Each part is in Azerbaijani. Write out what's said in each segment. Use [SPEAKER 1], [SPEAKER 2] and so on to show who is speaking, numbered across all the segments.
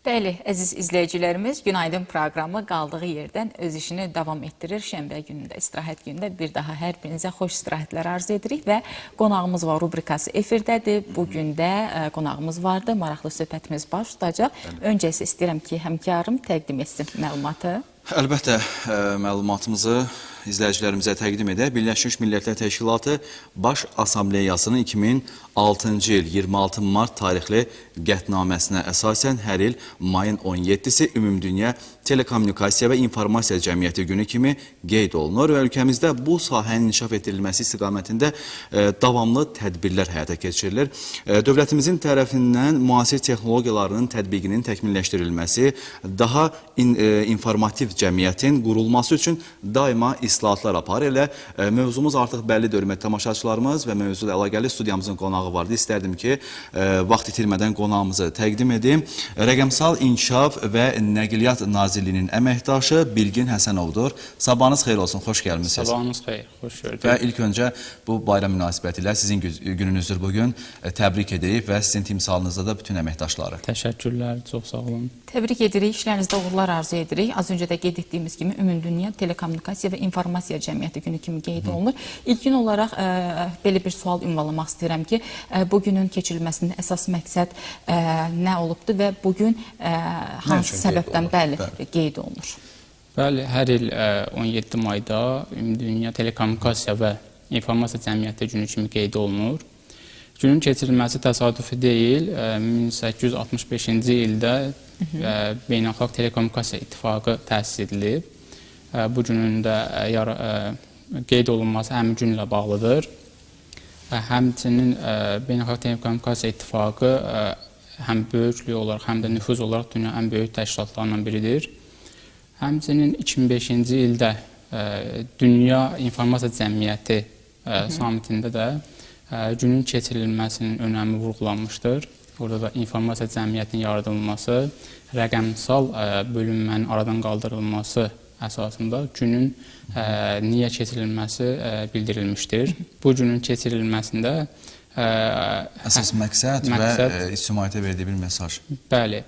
[SPEAKER 1] Bəli, əziz izləyicilərimiz, Günaydın proqramı qaldığı yerdən öz işini davam etdirir. Şənbə günündə, istirahət günündə bir daha hər birinizə xoş istirahətlər arzu edirik və qonağımız var, rubrikası efirdədir. Bugün də qonağımız vardı, maraqlı söhbətimiz baş tutacaq. Öncə isə istəyirəm ki, həmkarım təqdim etsin məlumatı.
[SPEAKER 2] Əlbəttə, məlumatımızı izləyicilərimizə təqdim edək. Birləşmiş Millətlər Təşkilatı Baş Assambleyasının 2006-cı il 26 mart tarixli qətnaməsinə əsasən hər il mayın 17-si Ümumdünya Telekommunikasiya və İnformasiya Cəmiyyəti günü kimi qeyd olunur və ölkəmizdə bu sahənin inkişaf etdirilməsi istiqamətində davamlı tədbirlər həyata keçirilir. Dövlətimizin tərəfindən müasir texnologiyalarının tətbiqinin təkmilləşdirilməsi, daha informativ cəmiyyətin qurulması üçün daima islahatlar aparır. Elə mövzumuz artıq bəllidir, hörmətli tamaşaçılarımız və mövzuyla əlaqəli studiyamızın qonağı vardı. İstərdim ki, vaxt itirmədən qonağımızı təqdim edim. Rəqəmsal İnkişaf və Nəqliyyat Nazirliyinin əməkdaşı Bilgin Həsənovdur. Sabahınız xeyir olsun, xoş gəlmişsiniz.
[SPEAKER 3] Sabahınız xeyir, xoş gördük.
[SPEAKER 2] Və ilk öncə bu bayram münasibəti ilə sizin gününüzdür bugün. Təbrik edirik və sizin timsalınızda da bütün əməkdaşları.
[SPEAKER 3] Təşəkkürlər, çox sağ olun.
[SPEAKER 1] Təbrik edirik, işlərinizdə uğurlar arzu edirik. Az öncə də qeyd etdiyimiz kimi Ümumdünya Telekommunikasiya və İnformasiya Cəmiyyəti günü kimi qeyd olunur. İlkin olaraq belə bir sual ünvanlamaq istəyirəm ki, bugünün keçirilməsində əsas məqsəd nə olubdur və bugün hansı səbəbdən qeyd olunur?
[SPEAKER 3] Bəli, hər il 17 mayda Ümumdünya Telekommunikasiya və İnformasiya Cəmiyyəti günü kimi qeyd olunur. Günün keçirilməsi təsadüfi deyil. 1865-ci ildə Beynəlxalq Telekommunikasiya İttifaqı təsis edilib. Bu günün də qeyd olunması həmin günlə bağlıdır. Həmçinin Beynəlxalq Telekommunikasiya İttifaqı həm böyüklük olaraq, həm də nüfuz olaraq dünyanın ən böyük təşkilatlarından biridir. Həmçinin 2005-ci ildə Dünya İnformasiya Cəmiyyəti samitində də günün keçirilməsinin önəmi vurğulanmışdır. Orada da informasiya cəmiyyətinin yaradılması, rəqəmsal bölünmənin aradan qaldırılması əsasında günün niyə keçirilməsi bildirilmişdir. Bu günün keçirilməsində
[SPEAKER 2] əsas məqsəd və ictimaiyyətə verdiyi bir mesaj.
[SPEAKER 3] Bəli,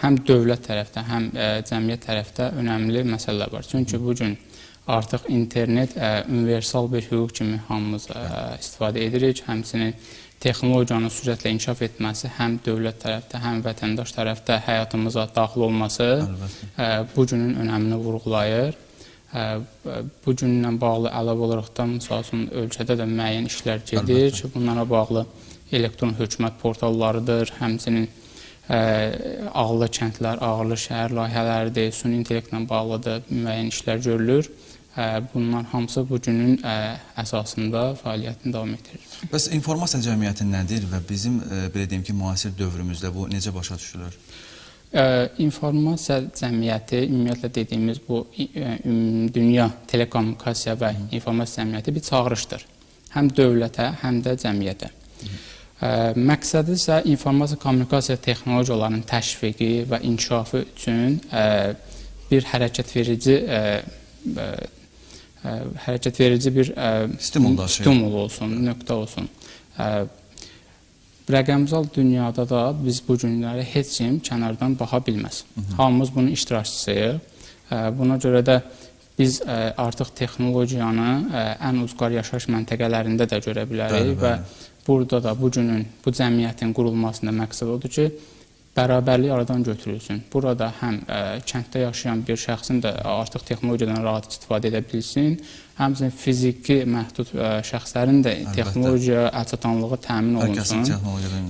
[SPEAKER 3] həm dövlət tərəfdə, həm cəmiyyət tərəfdə önəmli məsələlər var. Çünki bu gün artıq internet universal bir hüquq kimi hamımız istifadə edirik. Həmçinin texnologiyanın sürətlə inkişaf etməsi həm dövlət tərəfdə, həm vətəndaş tərəfdə həyatımıza daxil olması bu günün önəmini vurğulayır. Bu günlə bağlı əlavə olaraq da misal üçün ölkədə də müəyyən işlər gedir ki, bunlara bağlı elektron hökumət portallarıdır, həmçinin ağıllı kəndlər, ağıllı şəhər layihələridir, süni intellektlə bağlı da müəyyən işlər görülür. Bunlar hamısı bu günün əsasında fəaliyyətini davam etdirir.
[SPEAKER 2] Bəs informasiya cəmiyyəti nədir və bizim, belə deyim ki, müasir dövrümüzdə bu necə başa düşülür?
[SPEAKER 3] İnformasiya cəmiyyəti, ümumiyyətlə dediyimiz bu Dünya Telekommunikasiya və İnformasiya Cəmiyyəti bir çağırışdır. Həm dövlətə, həm də cəmiyyətə. Məqsədi isə informasiya kommunikasiya texnologiyalarının təşviqi və inkişafı üçün bir hərəkət verici bir stimul olsun, nöqtə olsun. Rəqəmsal dünyada da biz bu günləri heç kim kənardan baxa bilməz. Hamımız bunun iştirakçısıyıq. Buna görə də biz artıq texnologiyanı ən uzqar yaşayış məntəqələrində də görə bilərik və burada da bu günün, bu cəmiyyətin qurulmasında məqsəd odur ki, bərabərlik aradan götürülsün. Burada həm kənddə yaşayan bir şəxsin də artıq texnologiyadan rahat istifadə edə bilsin, həmçinin fiziki məhdud şəxslərin də texnologiya əlçatanlığı təmin olunsun.
[SPEAKER 2] Hər kəsin texnologiyadan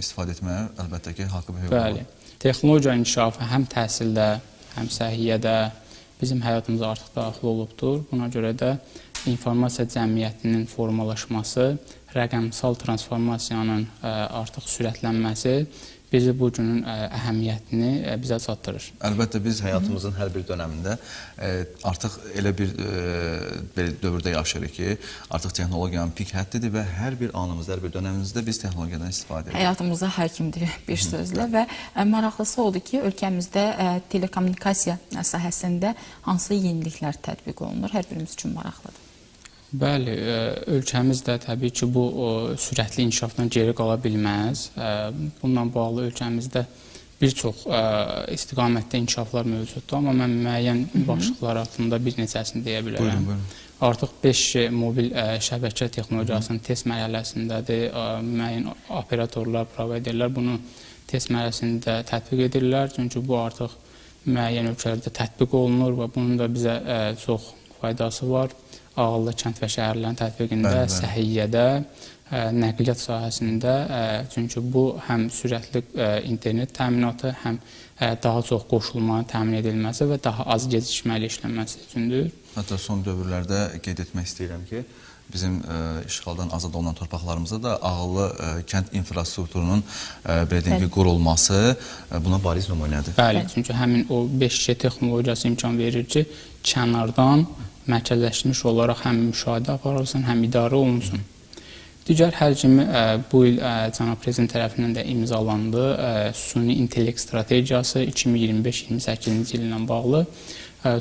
[SPEAKER 2] istifadə etməyə əlbəttə ki, haqqı bir hüquq var.
[SPEAKER 3] Bəli, texnologiya inkişafı həm təhsildə, həm səhiyyədə bizim həyatımıza artıq daxil olubdur. Buna görə də informasiya cəmiyyətinin formalaşması, rəqəmsal transformasiyanın artıq sürətlənməsi bizi bu günün əhəmiyyətini bizə çatdırır.
[SPEAKER 2] Əlbəttə, biz həyatımızın hər bir dönəmində artıq elə bir dövrdə yaşayırıq ki, artıq texnologiyanın pik həddidir və hər bir anımızda, hər bir dönəmimizdə biz texnologiyadan istifadə edirik.
[SPEAKER 1] Həyatımıza həkimdir bir sözlə və maraqlısı odur ki, ölkəmizdə telekommunikasiya sahəsində hansı yeniliklər tətbiq olunur, hər birimiz üçün maraqlıdır.
[SPEAKER 3] Bəli, ölkəmiz də təbii ki, bu sürətli inkişafdan geri qala bilməz. Bununla bağlı ölkəmizdə bir çox istiqamətdə inkişaflar mövcuddur, amma mən müəyyən başlıqlar altında bir neçəsini deyə bilərəm.
[SPEAKER 2] Buyurun.
[SPEAKER 3] Artıq 5G mobil şəbəkə texnologiyasının test mərhələsindədir. Müəyyən operatorlar, providerlər bunu test mərhələsində tətbiq edirlər. Çünki bu artıq müəyyən ölkələrdə tətbiq olunur və bunun da bizə çox faydası var. Ağıllı kənd və şəhərlərin tətbiqində, səhiyyədə, nəqliyyat sahəsində, çünki bu həm sürətli internet təminatı, həm daha çox qoşulmanın təmin edilməsi və daha az gecikməli işlənməsi üçündür.
[SPEAKER 2] Hətta son dövrlərdə qeyd etmək istəyirəm ki, bizim işğaldan azad olunan torpaqlarımızda da ağıllı kənd infrastrukturunun belə deyim ki, qurulması buna bariz nümunədir.
[SPEAKER 3] Bəli, çünki həmin o 5G texnologiyası imkan verir ki, kənardan mərkəzləşmiş olaraq həm müşahidə aparılsın, həm idarə olunsun. Digər həll kimi bu il cənab prezident tərəfindən də imzalandı süni intellekt strategiyası 2025-28-ci il ilə bağlı.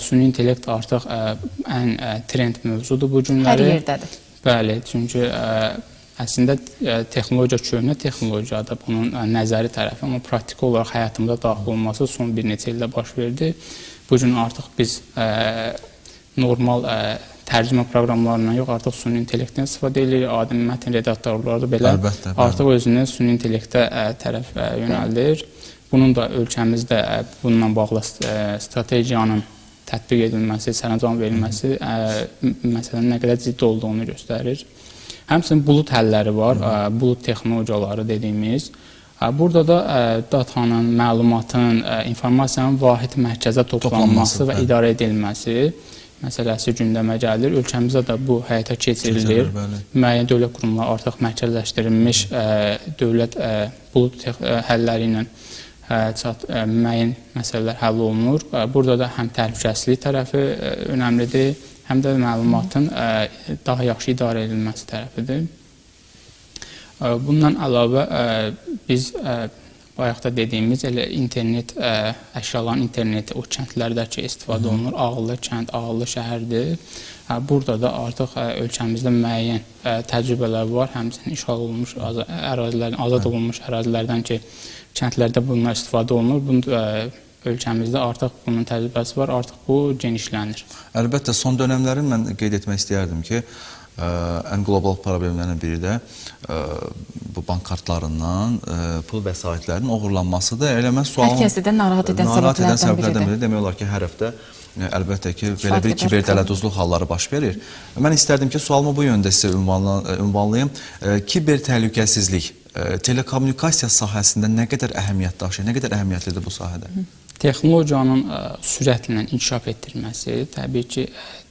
[SPEAKER 3] Süni intellekt artıq ən trend mövzudur bu günləri.
[SPEAKER 1] Hər yerdədir.
[SPEAKER 3] Bəli, çünki əslində texnologiya köhnə texnologiyadır, bunun nəzəri tərəfi, amma praktiki olaraq həyatımıza daxil olması son bir neçə ildə baş verdi. Bu gün artıq biz normal tərcümə proqramlarından yox, artıq süni intellektdən istifadə edilir. Adi mətn redaktorları belə artıq özünü süni intellektə tərəf yönəldir. Bunun da ölkəmizdə bununla bağlı strategiyanın tətbiq edilməsi, sərəncam verilməsi məsələnin nə qədər ciddi olduğunu göstərir. Həmçinin bulut həlləri var, bulut texnologiyaları dediyimiz. Burada da datanın, məlumatın, informasiyanın vahid mərkəzə toplanması və idarə edilməsi məsələsi gündəmə gəlir. Ölkəmizdə də bu həyata keçirilir. Müəyyən dövlət qurumları artıq mərkəzləşdirilmiş dövlət bulut həlləri ilə müəyyən məsələlər həll olunur. Burada da həm təhlükəsizlik tərəfi önəmlidir, həm də məlumatın daha yaxşı idarə edilməsi tərəfidir. Bundan əlavə biz bayaqda dediyimiz elə internet, əşyaların interneti, o kəndlərdəki istifadə olunur, ağıllı kənd, ağıllı şəhərdir. Burada da artıq ölkəmizdə müəyyən təcrübələr var, həmçinin işğal olunmuş ərazilərdən, azad olunmuş ərazilərdən ki, kəndlərdə bunlar istifadə olunur. Ölkəmizdə artıq bunun təcrübəsi var, artıq bu genişlənir.
[SPEAKER 2] Əlbəttə, son dönəmlərin mən qeyd etmək istəyərdim ki, ən qlobal problemlərdən biri də bu bank kartlarından pul vəsaitlərinin oğurlanmasıdır. Elə mən sualım...
[SPEAKER 1] Hər kəsdə də narahat edən səbəblərdən biridir.
[SPEAKER 2] Demək olar ki, hər həftə əlbəttə ki, belə bir kiberdələduzluq halları baş verir. Mən istərdim ki, sualımı bu yöndə sizə ünvanlayım. Kiber təhlükəsizlik telekommunikasiya sahəsində nə qədər əhəmiyyət daşıyır, nə qədər əhəmiyyətlidir bu sahədə?
[SPEAKER 3] Texnologiyanın sürətlə inkişaf etdirilməsi təbii ki,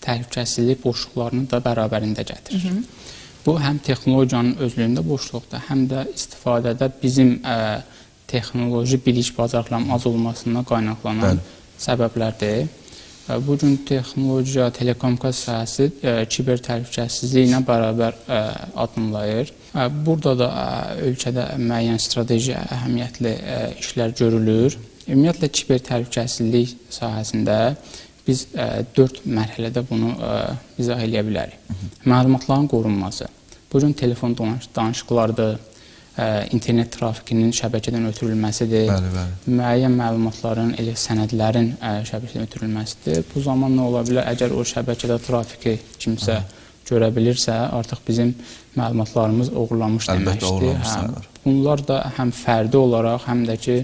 [SPEAKER 3] təhlükəsizlik boşluqlarını da bərabərində gətirir. Bu, həm texnologiyanın özlüyündə boşluqda, həm də istifadədə bizim texnoloji bilik bacarıqlarının az olmasından qaynaqlanan səbəblərdir. Bugün texnologiya, telekommunikasiya sahəsi kiber təhlükəsizliyi ilə bərabər addımlayır. Burada da ölkədə müəyyən strateji əhəmiyyətli işlər görülür. Ümumiyyətlə, kiber təhlükəsizlik sahəsində biz 4 mərhələdə bunu izah edə bilərik. Məlumatların qorunması. Bugün telefon danışıqlardır, internet trafikinin şəbəkədən ötürülməsidir, müəyyən məlumatların, sənədlərin şəbəkədən ötürülməsidir. Bu zaman nə ola bilər? Əgər o şəbəkədə trafiki kimsə görə bilirsə, artıq bizim məlumatlarımız oğurlanmış deməkdir. Bunlar da həm fərdi olaraq, həm də ki,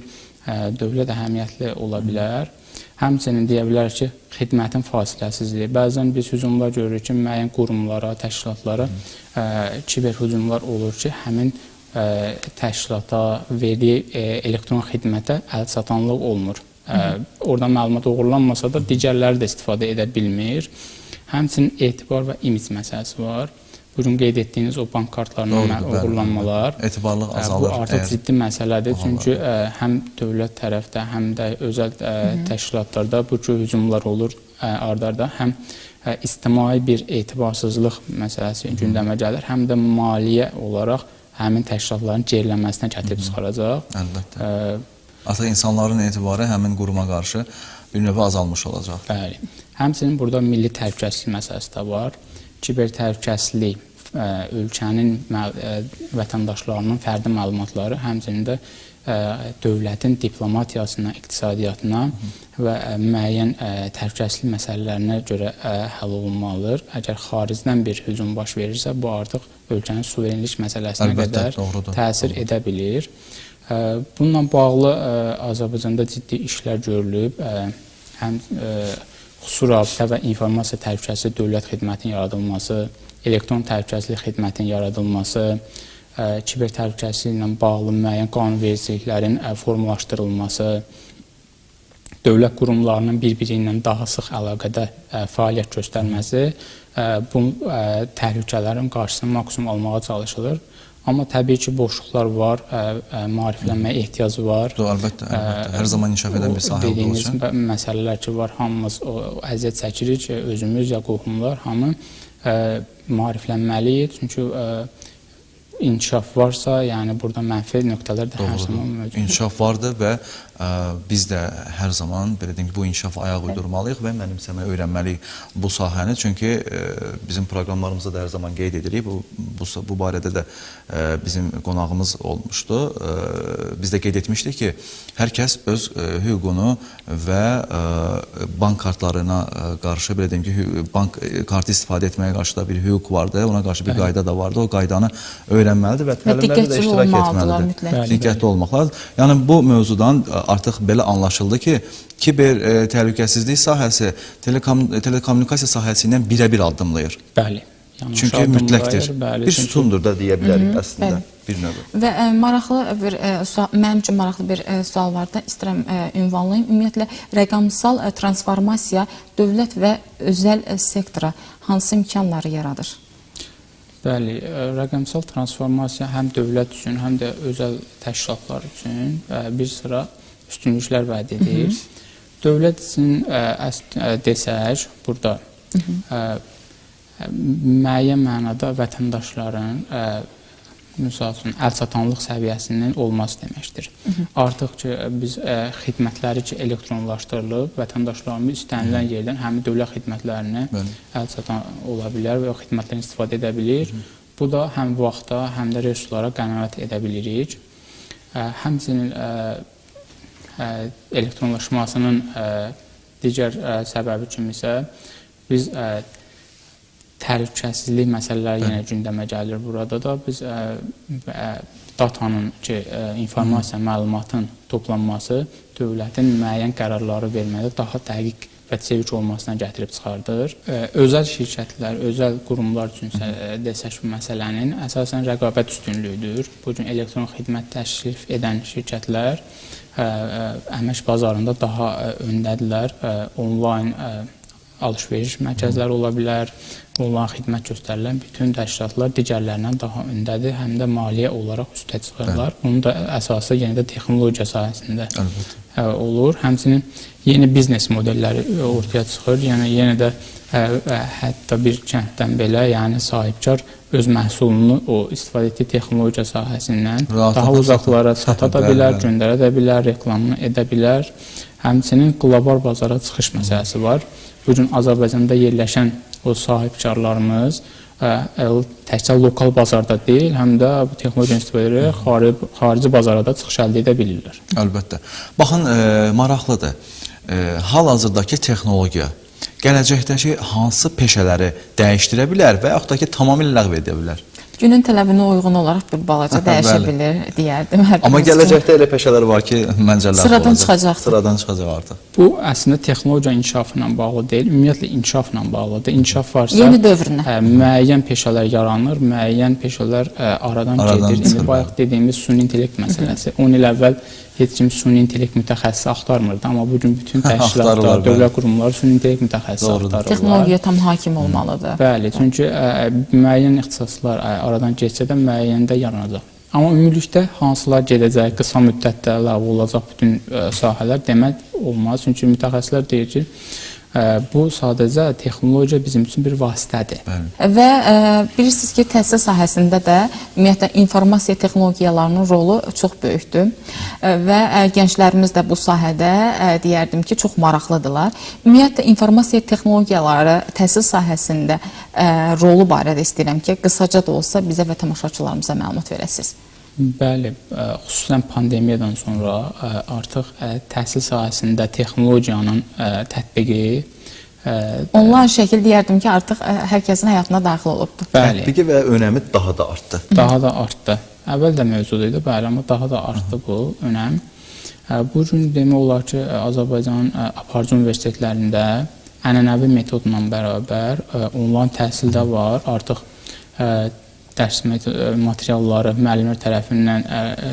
[SPEAKER 3] dövlət əhəmiyyətli ola bilər. Həmçinin deyə bilər ki, xidmətin fasiləsizliyi. Bəzən biz hücumlar görürük ki, müəyyən qurumlara, təşkilatlara kiber hücumlar olur ki, həmin təşkilata, verdiyi elektron xidmətə əlçatanlıq olmur. Oradan məlumat oğurlanmasa da digərləri də istifadə edə bilmir. Həmçinin etibar və imic məsələsi var. Bugün qeyd etdiyiniz o bank kartlarından oğurlanmalar,
[SPEAKER 2] etibarlıq azalır.
[SPEAKER 3] Bu artıq ciddi məsələdir. Çünki həm dövlət tərəfdə, həm də özəl təşkilatlarda bu cür hücumlar olur ard-arda. Həm ictimai bir etibarsızlıq məsələsi gündəmə gəlir, həm də maliyyə olaraq həmin təşkilatların gerilənməsinə gətirib çıxaracaq.
[SPEAKER 2] Əlbəttə. Artıq insanların etibarı həmin quruma qarşı bir növə azalmış olacaq.
[SPEAKER 3] Bəli. Həmçinin burada milli təhlükəsizlik məsələsi də var. Kiber təhlükəsizlik ölkənin vətəndaşlarının fərdi məlumatları, həmçinin də dövlətin diplomatiyasına, iqtisadiyyatına və müəyyən təhlükəsizlik məsələlərinə görə həll olunmalıdır. Əgər xaricdən bir hücum baş verirsə, bu artıq ölkənin suverenlik məsələsinə qədər təsir edə bilir. Bununla bağlı Azərbaycanda ciddi işlər görülüb. Həm xüsusi rabitə və informasiya təhlükəsizlik dövlət xidmətinin yaradılması, elektron təhlükəsizlik xidmətinin yaradılması, kiber təhlükəsizliklə bağlı müəyyən qanunvericiliklərin formalaşdırılması, dövlət qurumlarının bir-biri ilə daha sıx əlaqədə fəaliyyət göstərməsi bu təhlükələrin qarşısını maksimum almağa çalışılır. Amma təbii ki, boşluqlar var, maariflənməyə ehtiyacı var.
[SPEAKER 2] Əlbəttə, hər zaman inkişaf edən bir sahə olduğu üçün.
[SPEAKER 3] Dediyiniz məsələlər ki, var, hamımız əziyyət çəkirik, özümüz ya qohumlar, hamı maariflənməliyik. Çünki inkişaf varsa, yəni burada mənfi nöqtələr də hər zaman mövcuddur.
[SPEAKER 2] İnkişaf vardır və biz də hər zaman belə deyim ki, bu inkişafa ayaq uydurmalıyıq və mənimsəməyə öyrənməliyik bu sahəni. Çünki bizim proqramlarımızda da hər zaman qeyd edirik. Bu barədə də bizim qonağımız olmuşdu. Biz də qeyd etmişdik ki, hər kəs öz hüququnu və bank kartlarına qarşı, belə deyim ki, bank kartı istifadə etməyə qarşı da bir hüquq vardır. Ona qarşı bir qayda da vardır. O qaydanı öyrənməlidir və təlimlərdə də iştirak etməlidir. Diqqətli olmalıdır. Yəni bu mövzudan artıq belə anlaşıldı ki, kiber təhlükəsizlik sahəsi telekommunikasiya sahəsi ilə birə-bir addımlayır.
[SPEAKER 3] Bəli.
[SPEAKER 2] Çünki mütləqdir. Bir sütundur da deyə bilərik əslində bir növ.
[SPEAKER 1] Və mənim üçün maraqlı bir sual var da, istəyirəm ünvanlayım. Ümumiyyətlə, rəqəmsal transformasiya dövlət və özəl sektora hansı imkanları yaradır?
[SPEAKER 3] Bəli, rəqəmsal transformasiya həm dövlət üçün, həm də özəl təşkilatlar üçün bir sıra üstünlüklər vəd edir. Dövlət üçün desək, burada müəyyən mənada vətəndaşların misal üçün əlçatanlıq səviyyəsinin olması deməkdir. Artıq ki, biz xidmətləri ki, elektronlaşdırılıb, vətəndaşlarımız istənilən yerdən həmin dövlət xidmətlərini əlçatan ola bilər və o xidmətlərdən istifadə edə bilir. Bu da həm vaxta, həm də resurslara qənaət edə bilirik. Həmçinin elektronlaşmasının digər səbəbi kimi isə biz təhlükəsizlik məsələləri yenə gündəmə gəlir. Burada da biz datanın, informasiya, məlumatın toplanması dövlətin müəyyən qərarları vermədə daha dəqiq və çevik olmasına gətirib çıxardır. Özəl şirkətlər, özəl qurumlar üçün desək bu məsələnin əsasən rəqabət üstünlüyüdür. Bugün elektron xidmət təklif edən şirkətlər əmək bazarında daha öndədirlər. Onlayn alış-veriş mərkəzləri ola bilər, onlayn xidmət göstərilən bütün təşkilatlar digərlərindən daha öndədir, həm də maliyyə olaraq üstə çıxırlar. Bunun da əsası yenə də texnologiya sahəsində olur. Həmçinin yeni biznes modelləri ortaya çıxır. Yəni yenə də hətta bir kənddən belə, yəni sahibkar öz məhsulunu o istifadə etdiyi texnologiya sahəsindən daha uzaqlara sata da bilər, göndərə də bilər, reklamını edə bilər. Həmçinin qlobal bazara çıxış məsələsi var. Bugün Azərbaycanda yerləşən o sahibkarlarımız təkcə lokal bazarda deyil, həm də bu texnologiyanı istifadə edərək xarici bazara da çıxış əldə edə bilirlər.
[SPEAKER 2] Əlbəttə. Baxın, maraqlıdır. Hal-hazırdakı texnologiya gələcəkdəki hansı peşələri dəyişdirə bilər və yaxud da ki, tamamilə ləğv edə bilər?
[SPEAKER 1] Günün tələbinə uyğun olaraq bir balaca dəyişə bilir, deyərdim.
[SPEAKER 2] Amma gələcəkdə elə peşələr var ki, məncə ləğv
[SPEAKER 1] olacaq.
[SPEAKER 2] Sıradan çıxacaq artıq.
[SPEAKER 3] Bu, əslində, texnologiya inkişafı ilə bağlı deyil, ümumiyyətlə inkişafla bağlıdır. İnkişaf varsa,
[SPEAKER 1] yeni dövrünə
[SPEAKER 3] müəyyən peşələr yaranır, müəyyən peşələr aradan gedir. İndi bayaq dediyimiz süni intellekt məsələsi. 10 il əvvəl heç kim süni intellekt mütəxəssisi axtarmırdı, amma bugün bütün təşkilatlar, dövlət qurumları süni intellekt mütəxəssisi axtarırlar.
[SPEAKER 1] Texnologiya tam hakim olmalıdır.
[SPEAKER 3] Bəli, çünki müəyyən ixtisaslar aradan geçsə də müəyyən də yaranacaq. Amma ümumilikdə hansılar gedəcək, qısa müddətdə ləğv olacaq bütün sahələr demək olmaz. Çünki mütəxəssislər deyir ki, Bu sadəcə texnologiya bizim üçün bir vasitədir.
[SPEAKER 1] Və bilirsiniz ki, təhsil sahəsində də ümumiyyətlə informasiya texnologiyalarının rolu çox böyükdür və gənclərimiz də bu sahədə deyərdim ki, çox maraqlıdırlar. Ümumiyyətlə informasiya texnologiyaları təhsil sahəsində rolu barədə istəyirəm ki, qısaca da olsa bizə və tamaşaçılarımıza məlumat verəsiniz.
[SPEAKER 3] Bəli, xüsusən pandemiyadan sonra artıq təhsil sahəsində texnologiyanın tətbiqi
[SPEAKER 1] Onlayn şəkil deyərdim ki, artıq hər kəsin həyatına daxil olubdur.
[SPEAKER 3] Bəli.
[SPEAKER 2] Tətbiqi və önəmi daha da artdı.
[SPEAKER 3] Daha da artdı. Əvvəl də mövcud idi, bəli, amma daha da artdı bu önəm. Bu gün demək olar ki, Azərbaycanın aparıcı universitetlərində ənənəvi metodla bərabər onlayn təhsil də var. Artıq dərs materialları müəllimlər tərəfindən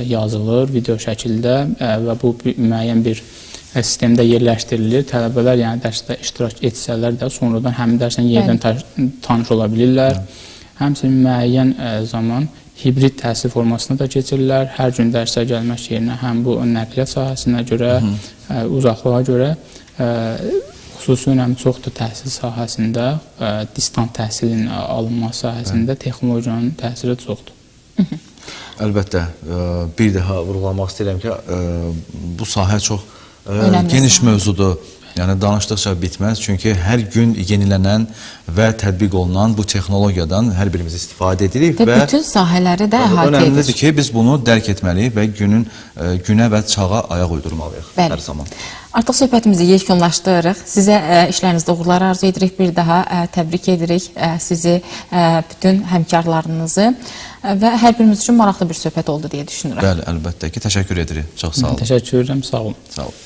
[SPEAKER 3] yazılır video şəkildə və bu müəyyən bir sistemdə yerləşdirilir. Tələbələr yəni dərsdə iştirak etsələr də sonradan həmin dərslə yerdən tanış ola bilirlər. Həmçinin müəyyən zaman hibrid təhsil formasına da keçirlər. Hər gün dərsə gəlmək yerinə həm bu nəqliyyat sahəsinə görə, uzaqlığa görə xüsusi önəmi çoxdur təhsil sahəsində, distant təhsilin alınması sahəsində texnologiyanın təsiri çoxdur.
[SPEAKER 2] Əlbəttə, bir daha vurğulamaq istəyirəm ki, bu sahə çox geniş mövzudur. Yəni, danışdıqca bitməz. Çünki hər gün yenilənən və tətbiq olunan bu texnologiyadan hər birimiz istifadə edirik.
[SPEAKER 1] Və bütün sahələri də əhatə edir.
[SPEAKER 2] Önəmlidir ki, biz bunu dərk etməliyik və günə və çağa ayaq uydurmalıyıq hər zaman.
[SPEAKER 1] Artıq söhbətimizi yekunlaşdırırıq. Sizə işlərinizdə uğurlar arzu edirik. Bir daha təbrik edirik sizi, bütün həmkarlarınızı və hər birimiz üçün maraqlı bir söhbət oldu deyə düşünürəm.
[SPEAKER 2] Bəli, əlbəttə ki, təşəkkür edirik. Çox sağ olun.
[SPEAKER 3] Təşəkkür edirəm, sağ olun.
[SPEAKER 2] Sağ olun.